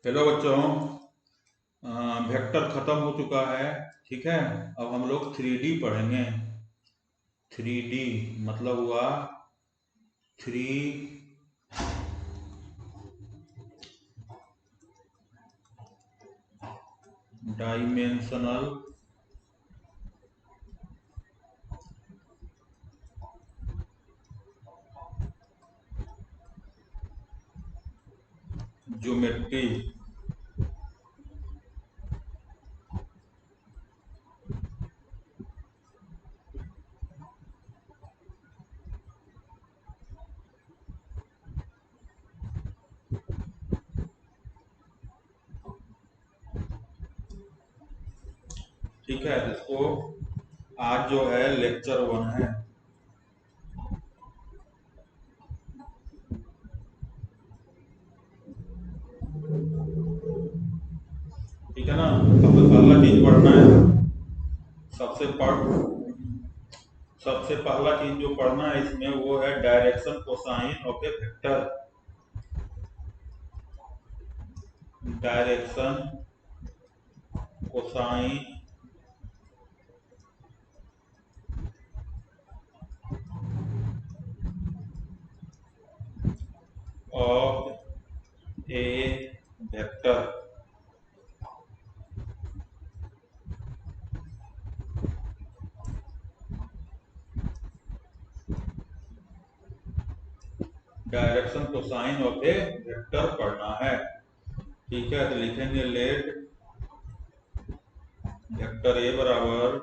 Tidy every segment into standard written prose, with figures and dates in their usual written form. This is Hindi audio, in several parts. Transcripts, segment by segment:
हेलो बच्चों। वेक्टर खत्म हो चुका है। ठीक है। अब हम लोग 3D पढ़ेंगे। 3D मतलब हुआ थ्री डायमेंशनल ज्योमेट्री। ठीक है, इसको आज जो है लेक्चर 1 है। ठीक है ना। सबसे पहला चीज पढ़ना है। सबसे पढ़ सबसे पहला चीज जो पढ़ना है इसमें वो है direction cosine of A vector. Direction cosine of A vector. Direction cosine of A vector पढ़ना है। ठीक है, तो लिखेंगे लेट वेक्टर ए बराबर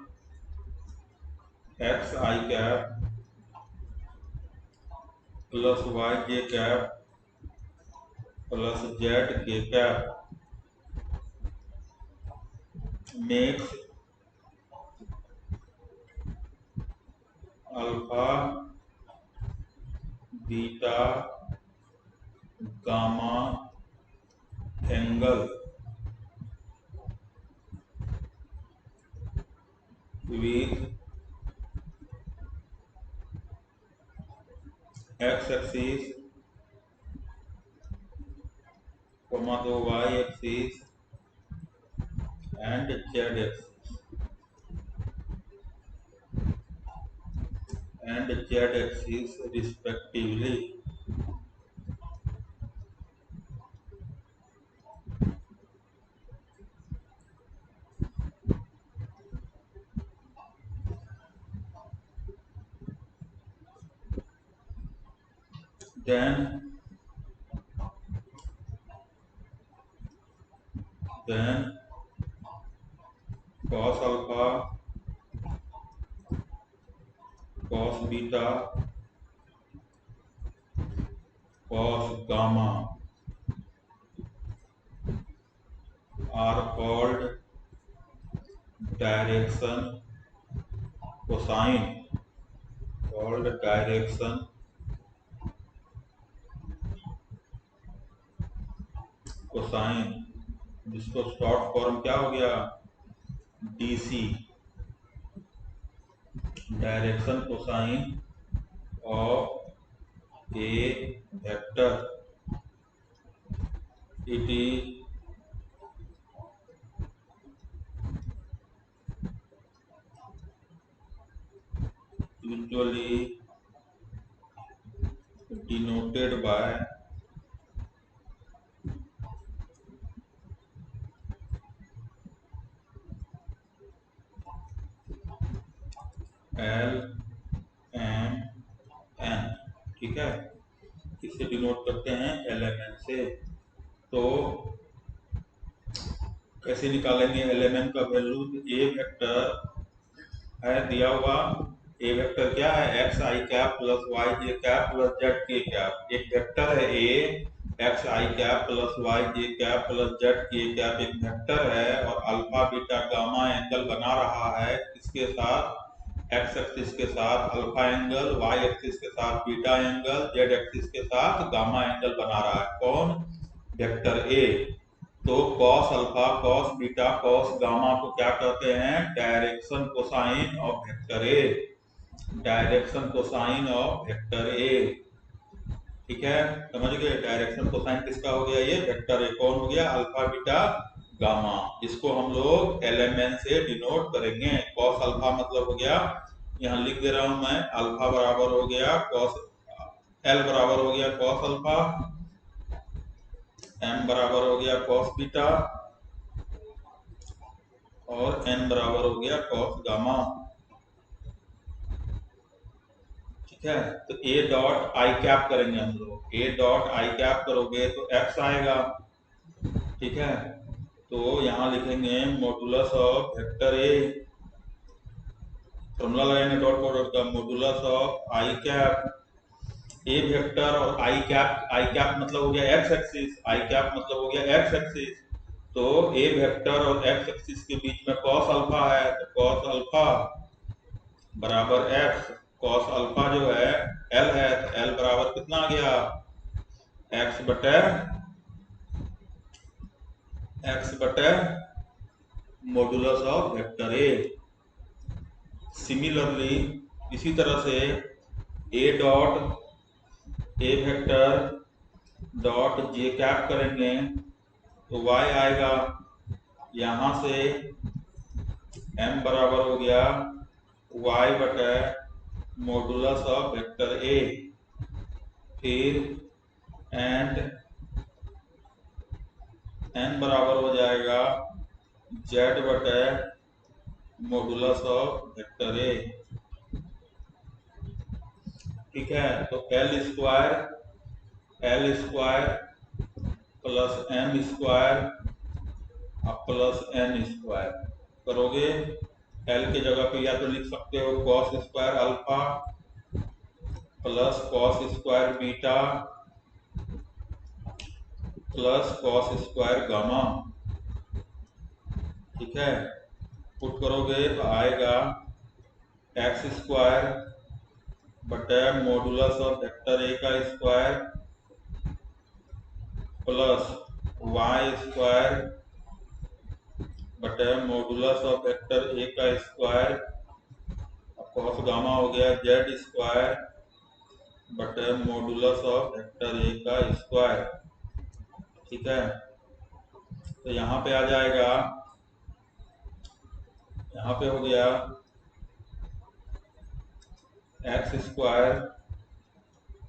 एक्स आई कैप प्लस वाई जे कैप प्लस जेड के cap makes alpha beta gamma angle with x axis, दो y axis and z axis respectively. Then cos alpha, cos beta, cos gamma are called direction cosine. जिसको शॉर्ट फॉर्म क्या हो गया, DC. Direction cosine of A vector, it is usually denoted by L M N। ठीक है, किससे डिनोट करते हैं, LMN से। तो कैसे निकालेंगे LMN का वैल्यू, ए वेक्टर है दिया हुआ। ए वेक्टर क्या है, एक्स आई कैप प्लस वाई जे कैप प्लस जेड के कैप। एक वेक्टर है ए, एक्स आई कैप प्लस वाई जे कैप प्लस जेड के कैप एक वेक्टर है, और अल्फा बीटा गामा एंगल बना रहा है किसके साथ, एक्स एक्सिस के साथ अल्फा एंगल, वाई एक्सिस के साथ बीटा एंगल, जेड एक्सिस के साथ गामा एंगल बना रहा है। कौन, वेक्टर ए। तो cos alpha, cos beta, cos gamma को क्या कहते हैं, direction cosine of vector A. Direction cosine of vector ए। ठीक है, समझ गए। डायरेक्शन कोसाइन किसका हो गया, ये वेक्टर ए कौन हो गया, अल्फा बीटा गामा। इसको हम लोग एलएमएन से डिनोट करेंगे। कॉस अल्फा मतलब हो गया, यहाँ लिख दे रहा हूं मैं, अल्फा बराबर हो गया कॉस, एल बराबर हो गया कॉस अल्फा, एम बराबर हो गया कॉस बीटा, और एन बराबर हो गया कॉस गामा। ठीक है, तो ए डॉट आई कैप करेंगे हम लोग। ए डॉट आई कैप करोगे तो एक्स आएगा। ठीक है, तो यहां लिखेंगे modulus of vector A, formula लगाएंगे डॉट प्रोडक्ट का, modulus of I cap A vector और आई कैप मतलब हो गया एक्स एक्सिस, आई कैप मतलब हो गया एक्स एक्सिस। तो ए वेक्टर और एक्स एक्सिस के बीच में कॉस अल्फा है, तो कॉस अल्फा बराबर एक्स। कॉस अल्फा जो है एल है, तो एल बराबर कितना आ गया, एक्स बटे modulus of vector A. Similarly इसी तरह से ए dot A vector dot J cap करेंगे तो y आएगा, यहां से m बराबर हो गया y बटे मॉडुलस ऑफ वेक्टर ए, फिर एंड n बराबर हो जाएगा z बटे मॉडुलस ऑफ वेक्टर ए। ठीक है, तो L square plus M square plus N square करोगे, एल की जगह पे या तो लिख सकते हो cos square alpha plus cos square beta plus cos square gamma. ठीक है, पुट करोगे तो आएगा एक्स स्क्वायर बटे मॉडुलस ऑफ वेक्टर ए का स्क्वायर प्लस वाई स्क्वायर बटे मॉडुलस ऑफ वेक्टर ए का स्क्वायर, कॉस गामा हो गया जेड स्क्वायर बटे मॉडुलस ऑफ वेक्टर ए का स्क्वायर। ठीक है, तो यहाँ पे आ जाएगा, यहाँ पे हो गया X square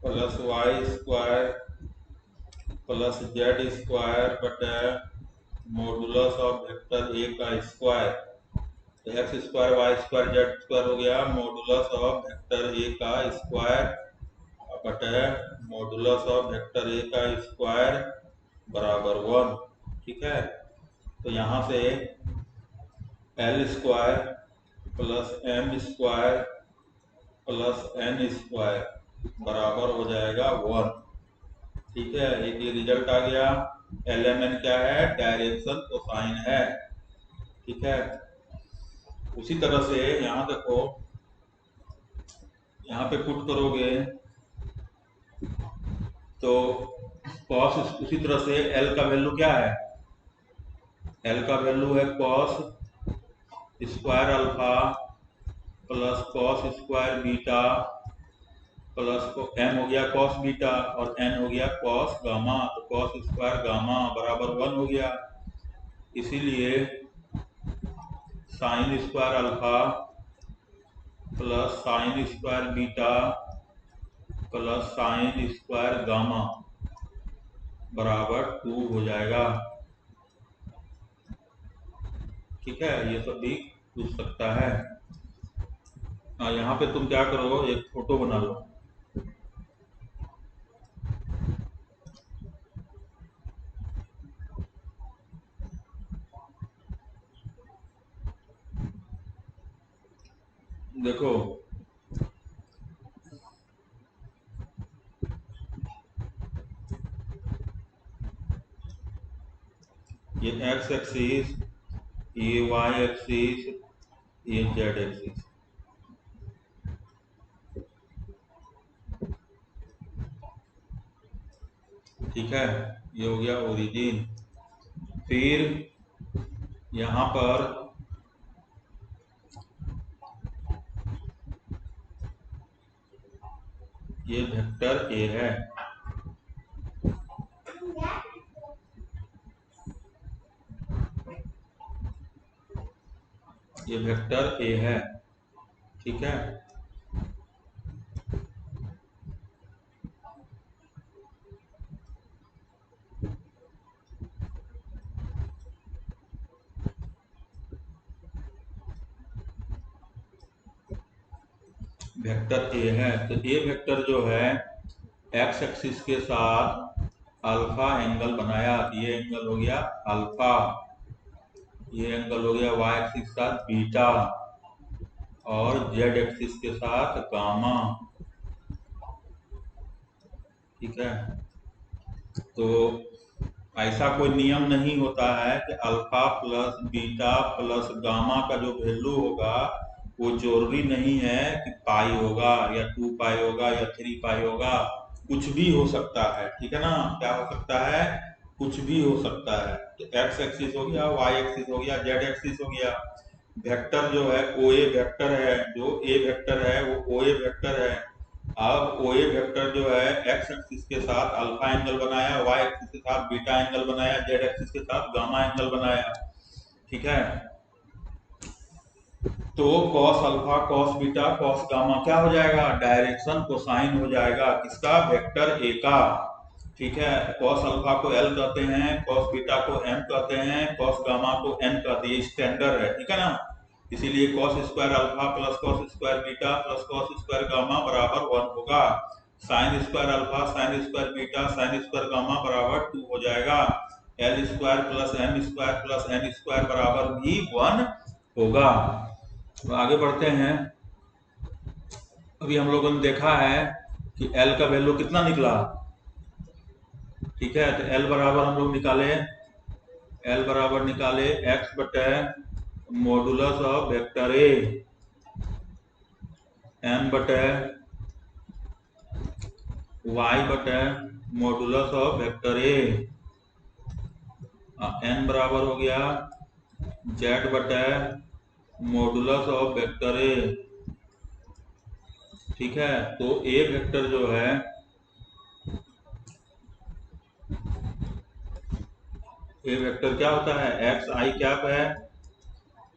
plus Y square plus Z square बटे मॉडुलस ऑफ वेक्टर ए का स्क्वायर। तो X square Y square Z square हो गया मॉडुलस ऑफ वेक्टर ए का स्क्वायर बटे मॉडुलस ऑफ वेक्टर ए का स्क्वायर बराबर 1। ठीक है, तो यहाँ से L square plus M square plus N square बराबर हो जाएगा 1। ठीक है, एक ये रिजल्ट आ गया। एलएमएन क्या है, डायरेक्शन कोसाइन है। ठीक है, उसी तरह से यहाँ देखो, यहाँ पे पुट करोगे तो कॉस, उसी तरह से एल का वैल्यू क्या है, एल का वैल्यू है cos square alpha plus cos square beta plus M हो गया कॉस बीटा और एन हो गया कॉस गामा। तो कॉस स्क्वायर गामा बराबर 1 हो गया, इसीलिए sine square alpha plus sine square beta plus sine square gamma बराबर 2 हो जाएगा। ठीक है, ये सब भी पूछ सकता है। यहाँ पे तुम क्या करो, एक फोटो बना लो। देखो ये एक्स एक्सिस, ये वाई एक्सिस, ये जेड एक्सिस। ठीक है, ये हो गया ओरिजिन। फिर यहाँ पर ये वेक्टर ए है। ये वेक्टर ए है, ठीक है। वेक्टर ए है, तो ए वेक्टर जो है एक्स एक्सिस के साथ अल्फा एंगल बनाया, ये एंगल हो गया अल्फा, ये एंगल हो गया वाई एक्सिस के साथ बीटा, और जेड एक्सिस के साथ गामा, ठीक है। तो ऐसा कोई नियम नहीं होता है कि alpha plus beta plus gamma का जो वैल्यू होगा वो जरूरी नहीं है कि पाई होगा या 2 पाई होगा या 3 पाई होगा, कुछ भी हो सकता है, ठीक है ना। क्या हो सकता है? कुछ भी हो सकता है। तो एक्स एक्सिस हो गया, वाई एक्सिस हो गया, जेड एक्सिस हो गया। वेक्टर जो है ओ ए वेक्टर है, जो ए वेक्टर है वो ओ ए वेक्टर है। अब ओ ए वेक्टर जो है एक्स एक्सिस के साथ अल्फा एंगल बनाया, वाई एक्सिस के साथ बीटा एंगल बनाया, जेड एक्सिस के साथ गामा एंगल बनाया, ठीक है। तो cos alpha cos beta cos gamma क्या हो जाएगा? डायरेक्शन कोसाइन हो जाएगा, किसका? वेक्टर ए का, ठीक है। cos अल्फा को L कहते हैं, cos बीटा को M कहते हैं, cos गामा को N कहते हैं, स्टैंडर्ड है, ठीक है ना। इसीलिए cos square alpha plus cos square beta plus cos square gamma बराबर 1 होगा। Sign square alpha sign square beta sine square gamma बराबर 2 हो जाएगा। L square plus M square plus N square बराबर भी 1 होगा। तो आगे बढ़ते हैं। अभी हम लोगों ने देखा है कि L का वैल्यू कितना निकला, ठीक है। तो L बराबर हम लोग निकाले x बटे modulus of vector A m बटे y बटे modulus of vector A, n बराबर हो गया z बटे मॉडुलस ऑफ वेक्टर ए, ठीक है। तो ए वेक्टर जो है ए वेक्टर क्या होता है? एक्स आई कैप है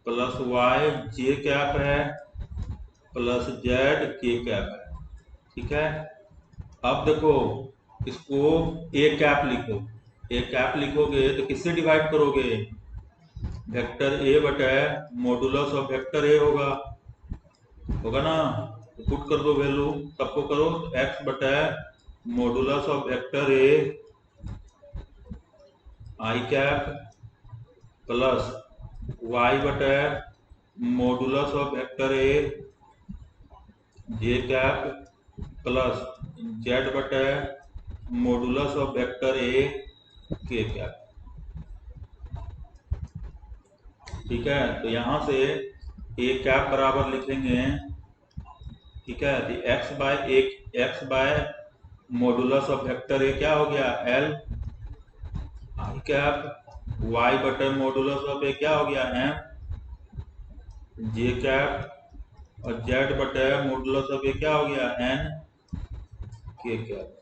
प्लस वाई जे कैप है प्लस जेड के कैप है, ठीक है। अब देखो इसको ए कैप लिखो, ए कैप लिखोगे तो किससे डिवाइड करोगे? वेक्टर ए बटे मॉडुलस ऑफ वेक्टर ए होगा ना। तो पुट कर दो वैल्यू, सबको करो। एक्स बटे modulus of vector A I cap plus Y बटे modulus of vector A J cap plus Z बटे modulus of vector A K cap, ठीक है। तो यहां से ए कैप बराबर लिखेंगे, ठीक है। तो X by modulus of vector A क्या हो गया? एल आई कैप, वाई बटे मॉडुलस ऑफ ए क्या हो गया? एम जे कैप, और जेड बटे मॉडुलस ऑफ ए क्या हो गया? N K cap.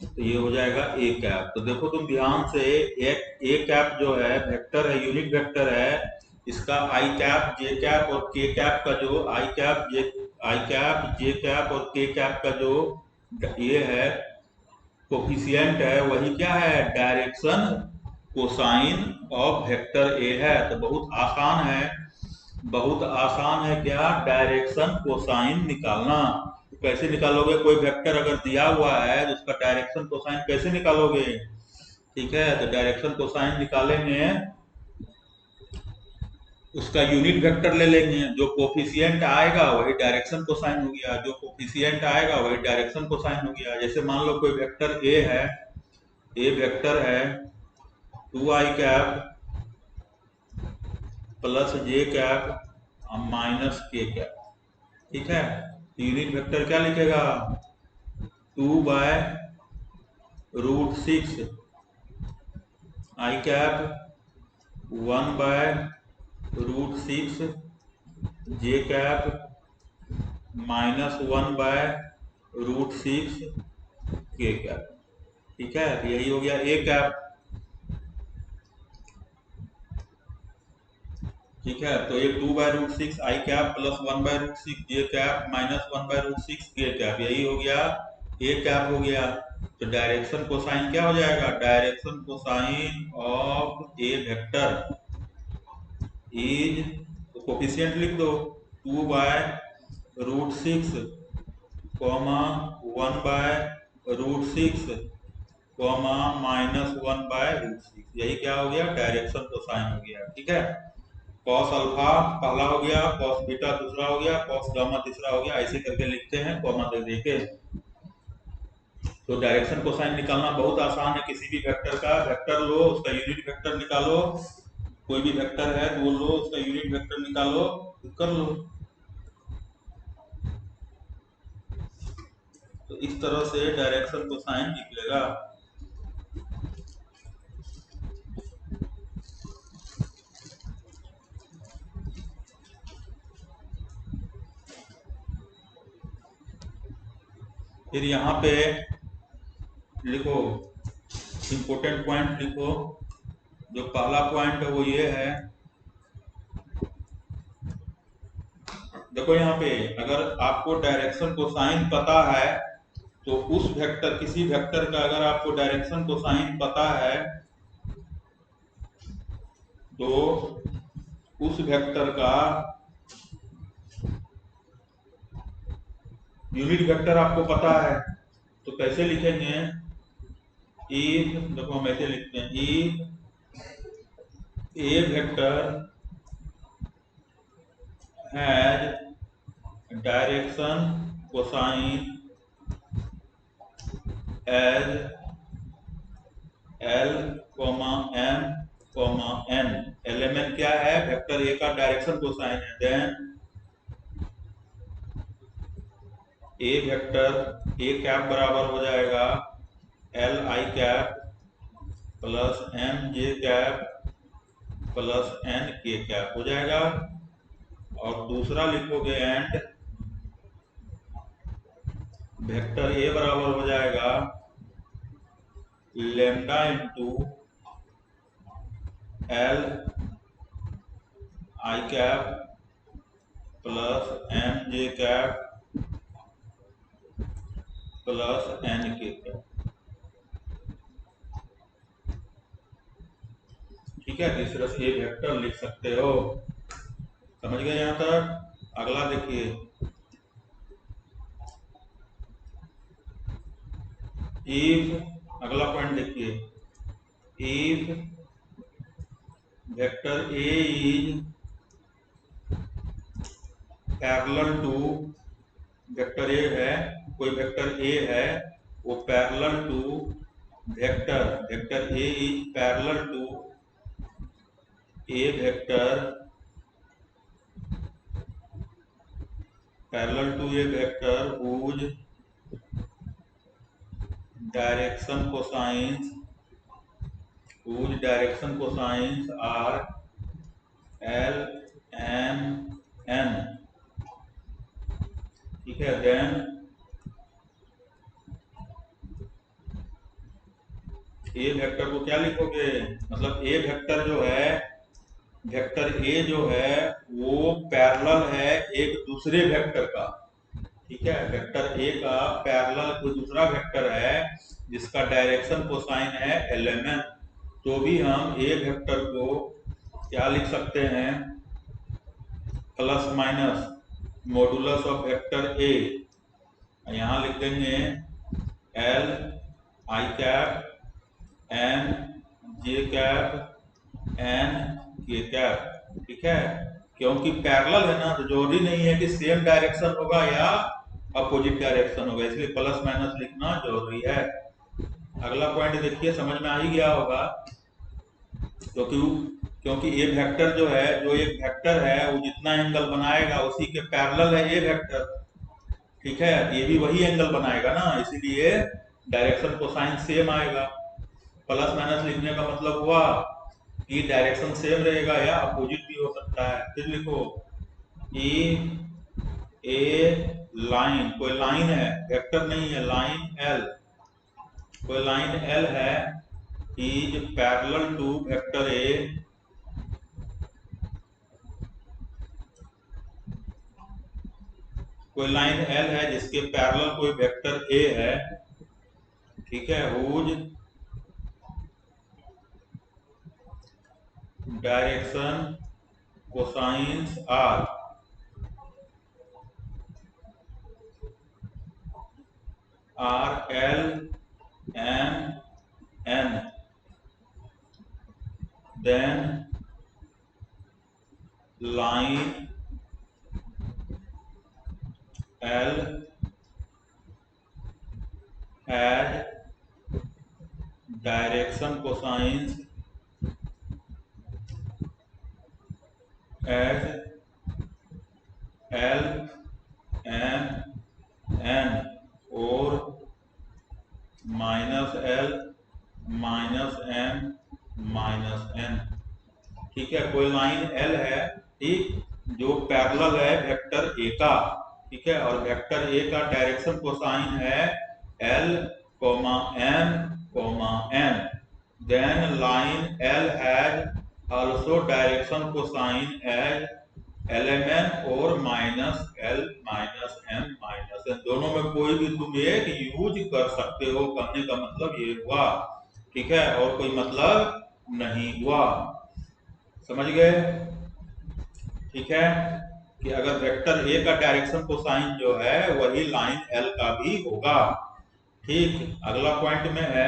तो ये हो जाएगा ए कैप। तो देखो तुम ध्यान से, एक ए कैप जो है वेक्टर है, यूनिट वेक्टर है, इसका आई कैप जे कैप और के कैप का जो आई कैप जे कैप और के कैप का जो ये है कोफिशिएंट है, वही क्या है? Direction cosine of vector A है। तो बहुत आसान है क्या? डायरेक्शन कोसाइन निकालना। कैसे निकालोगे? कोई वेक्टर अगर दिया हुआ है तो उसका डायरेक्शन कोसाइन कैसे निकालोगे? ठीक है, तो डायरेक्शन कोसाइन निकालेंगे, उसका यूनिट वेक्टर ले लेंगे, जो कोफिशिएंट आएगा वही डायरेक्शन कोसाइन हो गया, जो कोफिशिएंट आएगा वही डायरेक्शन कोसाइन हो गया। जैसे मान लो कोई वेक्टर ए है, ए वेक्टर है 2i कैप प्लस जे कैप माइनस के कैप, ठीक है। यूनिट वेक्टर क्या लिखेगा? 2/√6 आई कैप 1/√6 जे कैप -1/√6 के कैप, ठीक है। यही हो गया ए कैप। ठीक है, तो ये 2/√6 आई कैप प्लस 1/√6 जे कैप माइनस 1/√6 के कैप, यही हो गया ए कैप हो गया। तो डायरेक्शन कोसाइन क्या हो जाएगा, direction cosine of A vector is, तो कोफिशिएंट लिख दो 2/√6 कॉमा 1/√6 कॉमा माइनस 1/√6, यही क्या हो गया, डायरेक्शन कोसाइन हो गया। ठीक है, कॉस अल्फा पहला हो गया, कॉस बीटा दूसरा हो गया, कॉस गामा तीसरा हो गया, ऐसे करके लिखते हैं कॉमा दे देके। तो डायरेक्शन कोसाइन निकालना बहुत आसान है, किसी भी वेक्टर का वेक्टर लो, उसका यूनिट वेक्टर निकालो, कोई भी वेक्टर है वो लो, उसका यूनिट वेक्टर निकालो, कर लो। तो इस तरह से डायरेक्शन कोसाइन निकलेगा। फिर यहाँ पे लिखो इंपोर्टेंट पॉइंट लिखो, जो पहला पॉइंट है वो ये है, देखो यहाँ पे अगर आपको डायरेक्शन कोसाइन पता है तो उस वेक्टर, किसी वेक्टर का अगर आपको डायरेक्शन कोसाइन पता है तो उस वेक्टर का यूनिट वेक्टर आपको पता है, तो कैसे लिखेंगे, इफ, देखो हम ऐसे लिखते हैं, if a vector has direction cosine as L M N, element क्या है, वेक्टर ए का डायरेक्शन कोसाइन है, then a vector A cap बराबर हो जाएगा L I cap plus M J cap plus N K cap हो जाएगा। और दूसरा लिखोगे एंड वेक्टर ए बराबर हो जाएगा lambda into L I cap plus M J cap plus N K cap. ठीक है, इस तरह से ये वेक्टर लिख सकते हो, समझ गए यहां तक। अगला देखिए, इफ, अगला पॉइंट देखिए, if vector A is parallel to, vector A है, कोई वेक्टर ए है, वो parallel to vector, vector A is parallel to a vector, parallel to a vector whose direction cosines are L M N। ठीक है, देन ए वेक्टर को क्या लिखोगे, मतलब ए वेक्टर जो है, वेक्टर ए जो है वो पैरेलल है एक दूसरे वेक्टर का। ठीक है, वेक्टर ए का पैरेलल कोई दूसरा वेक्टर है जिसका डायरेक्शन कोसाइन है एलएमएन, तो भी हम ए वेक्टर को क्या लिख सकते हैं, plus minus modulus of vector A, यहां लिख देंगे L I cap N J cap N K cap. ठीक है, क्योंकि पैरेलल है ना, तो जरूरी नहीं है कि सेम डायरेक्शन होगा या अपोजिट डायरेक्शन होगा, इसलिए प्लस माइनस लिखना जरूरी है। अगला पॉइंट देखिए, समझ में आ ही गया होगा, क्योंकि ये वेक्टर जो है, जो एक वेक्टर है वो जितना एंगल बनाएगा उसी के पैरेलल है ये वेक्टर। ठीक है, ये भी वही एंगल बनाएगा ना, इसीलिए डायरेक्शन कोसाइन सेम आएगा। प्लस माइनस लिखने का मतलब हुआ कि डायरेक्शन सेम रहेगा या अपोजिट भी हो सकता है। फिर लिखो ई ए लाइन, कोई लाइन है, वेक्टर नहीं है, लाइन एल, कोई लाइन एल है is parallel to vector A कोई लाइन L है जिसके पैरेलल कोई वेक्टर A है, ठीक है, whose direction cosines are L M N, then line L has direction cosines as L M N और -L -M -N, ठीक है। कोई लाइन L है, ठीक, जो पैरेलल है वेक्टर A का, ठीक है, और वेक्टर A का डायरेक्शन कोसाइन है L, M, N, then line L has also direction cosine as LMN और -L -M -N, दोनों में कोई भी तुम एक यूज कर सकते हो। करने का मतलब ये हुआ, ठीक है, और कोई मतलब नहीं हुआ। समझ गए? ठीक है, कि अगर वेक्टर A का डायरेक्शन कोसाइन जो है वही लाइन L का भी होगा। ठीक, अगला पॉइंट में है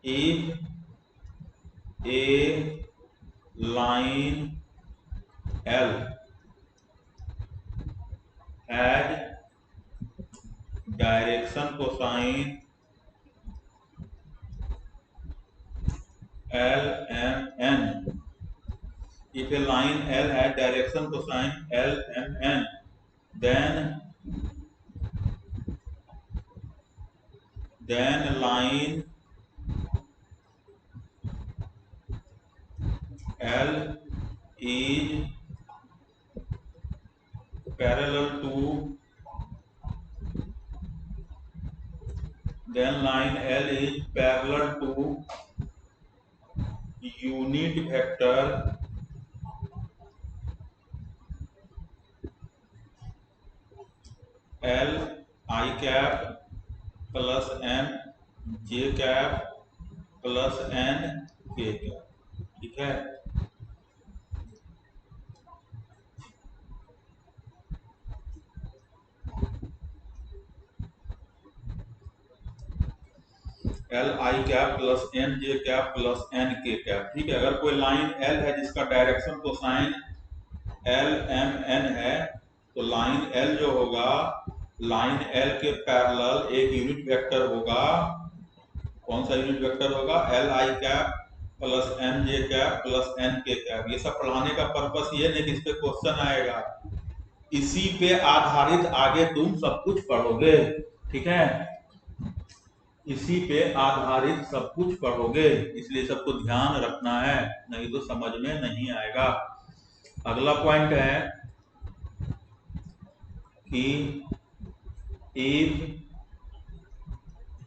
if A line L has direction cosine L M N, if a line L has direction cosine L M N, then line L is parallel to unit vector L I cap plus M J cap plus N K cap, ठीक है। L I cap plus N J cap plus N K cap, ठीक है। अगर कोई लाइन L है जिसका direction cosine L M N है, तो लाइन L जो होगा, लाइन L के पैरेलल एक यूनिट वेक्टर होगा। कौन सा यूनिट वेक्टर होगा? L I cap plus M J cap plus N K cap. ये सब पढ़ाने का पर्पस ये नहीं कि इस पे क्वेश्चन आएगा, इसी पे आधारित आगे तुम सब कुछ पढ़ोगे, ठीक है, इसी पे आधारित सब कुछ पढ़ोगे, इसलिए सबको ध्यान रखना है, नहीं तो समझ में नहीं आएगा। अगला पॉइंट है कि if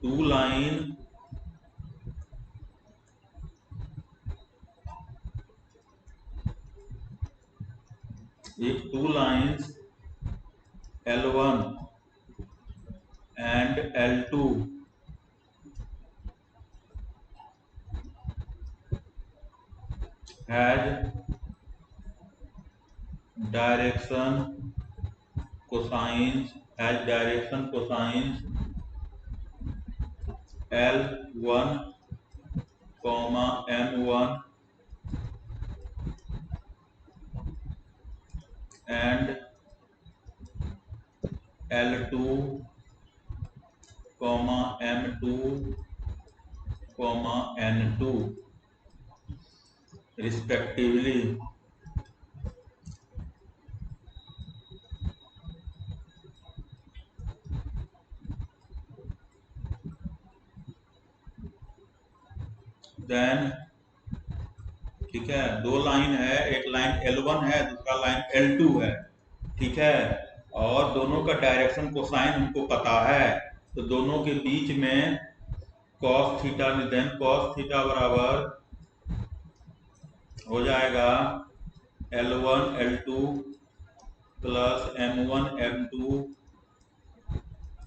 two line L1 and L2 has direction cosines L1, M1 and L2, M2, N2 respectively, then, ठीक है, दो लाइन है, एक लाइन L1 है, दूसरा लाइन L2 है, ठीक है, और दोनों का डायरेक्शन कोसाइन हमको पता है, तो दोनों के बीच में cos theta, then cos theta बराबर हो जाएगा L1 L2 plus M1 M2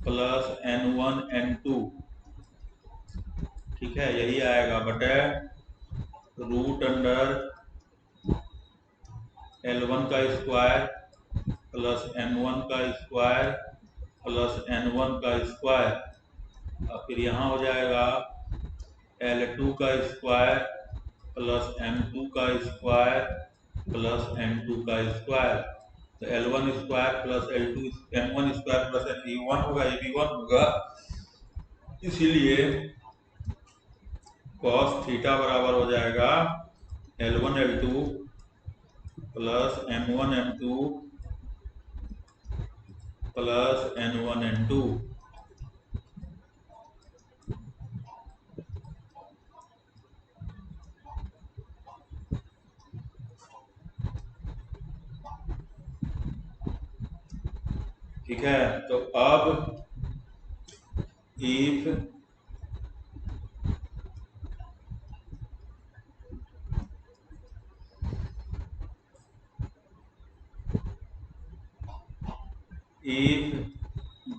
plus N1 N2, ठीक है, यही आएगा बटे रूट अंडर L1 का स्क्वायर प्लस M1 का स्क्वायर प्लस N1 का स्क्वायर, और फिर यहाँ हो जाएगा L2 का स्क्वायर प्लस M2 का स्क्वायर प्लस M2 का स्क्वायर। तो L1 square plus L2 M1 square plus M1 होगा, ये भी 1 होगा, इसीलिए cos थीटा बराबर हो जाएगा L1 L2 plus M1 M2 plus N1 N2। ठीक है, तो अब if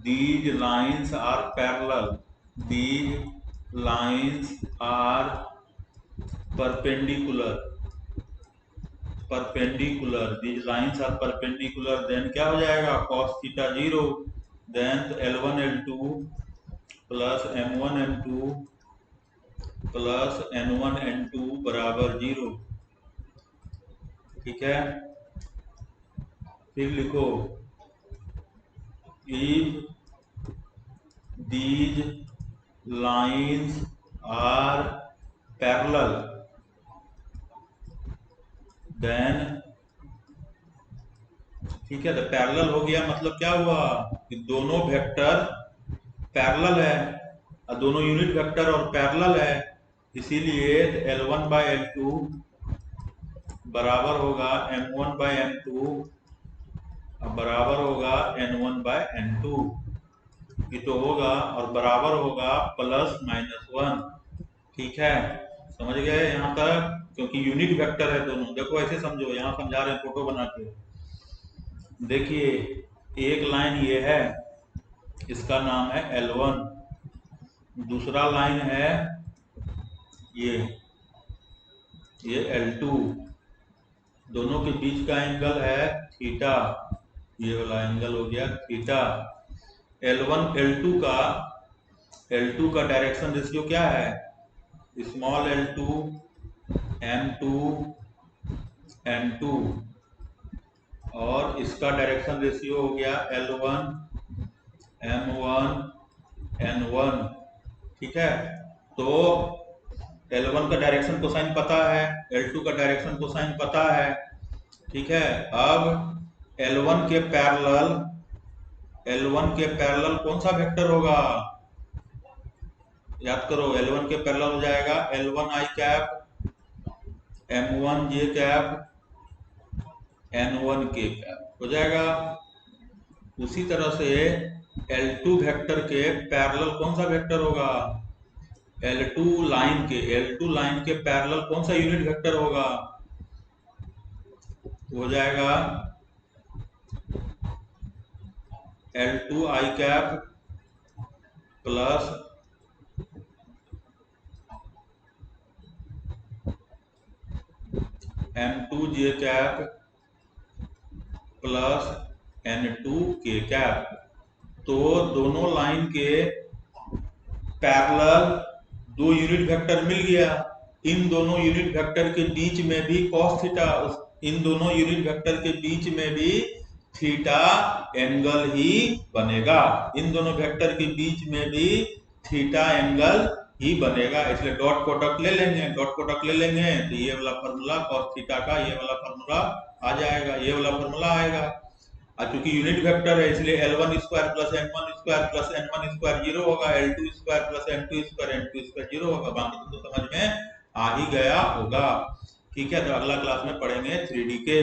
these lines are parallel, these lines are perpendicular, these lines are perpendicular, then क्या हो जाएगा cos theta 0, then L1 L2 plus M1 M2 plus N1 N2 बराबर 0। ठीक है, फिर लिखो if these lines are parallel then, ठीक है, तो पैरेलल हो गया मतलब क्या हुआ कि दोनों वेक्टर पैरेलल है, और दोनों यूनिट वेक्टर और पैरेलल है, इसीलिए L1 बाय L2 बराबर होगा M1 बाय M2 बराबर होगा N1 बाय N2, ये तो होगा, और बराबर होगा प्लस माइनस 1। ठीक है, समझ गए यहाँ तक, क्योंकि यूनिट वेक्टर है दोनों। देखो ऐसे समझो, यहाँ समझा रहे हैं फोटो बना के। देखिए एक लाइन ये है, इसका नाम है L1, दूसरा लाइन है ये L2, दोनों के बीच का एंगल है थीटा, ये वाला एंगल हो गया थीटा। L2 का डायरेक्शन रेशियो क्या है, स्मॉल L2 M2 N2, और इसका डायरेक्शन रेशियो हो गया L1 M1 N1। ठीक है, तो L1 का डायरेक्शन कोसाइन पता है, L2 का डायरेक्शन कोसाइन पता है। ठीक है, अब L1 के पैरेलल कौन सा वेक्टर होगा, याद करो, L1 के पैरेलल हो जाएगा L1 I cap M1 J cap N1 K cap हो जाएगा। उसी तरह से L2 वेक्टर के पैरेलल कौन सा वेक्टर होगा, L2 लाइन के पैरेलल कौन सा यूनिट वेक्टर होगा, हो जाएगा L2 I cap plus M2 J cap plus N2 K cap. तो दोनों लाइन के पैरेलल दो यूनिट वेक्टर मिल गया, इन दोनों यूनिट वेक्टर के बीच में भी cos थीटा, इन दोनों यूनिट वेक्टर के बीच में भी थीटा एंगल ही बनेगा, इन दोनों वेक्टर के बीच में भी थीटा एंगल ही बनेगा, इसलिए डॉट प्रोडक्ट ले लेंगे, तो ये वाला फॉर्मूला cos थीटा का ये वाला फॉर्मूला आ जाएगा, ये वाला फॉर्मूला आएगा। चूंकि यूनिट वेक्टर है इसलिए L1 square plus M1 square plus N1 square 0 होगा, L2 square plus M2 square 0 होगा। बाकी तो समझ में आ ही गया होगा। ठीक है, तो अगला क्लास में पढ़ेंगे 3D के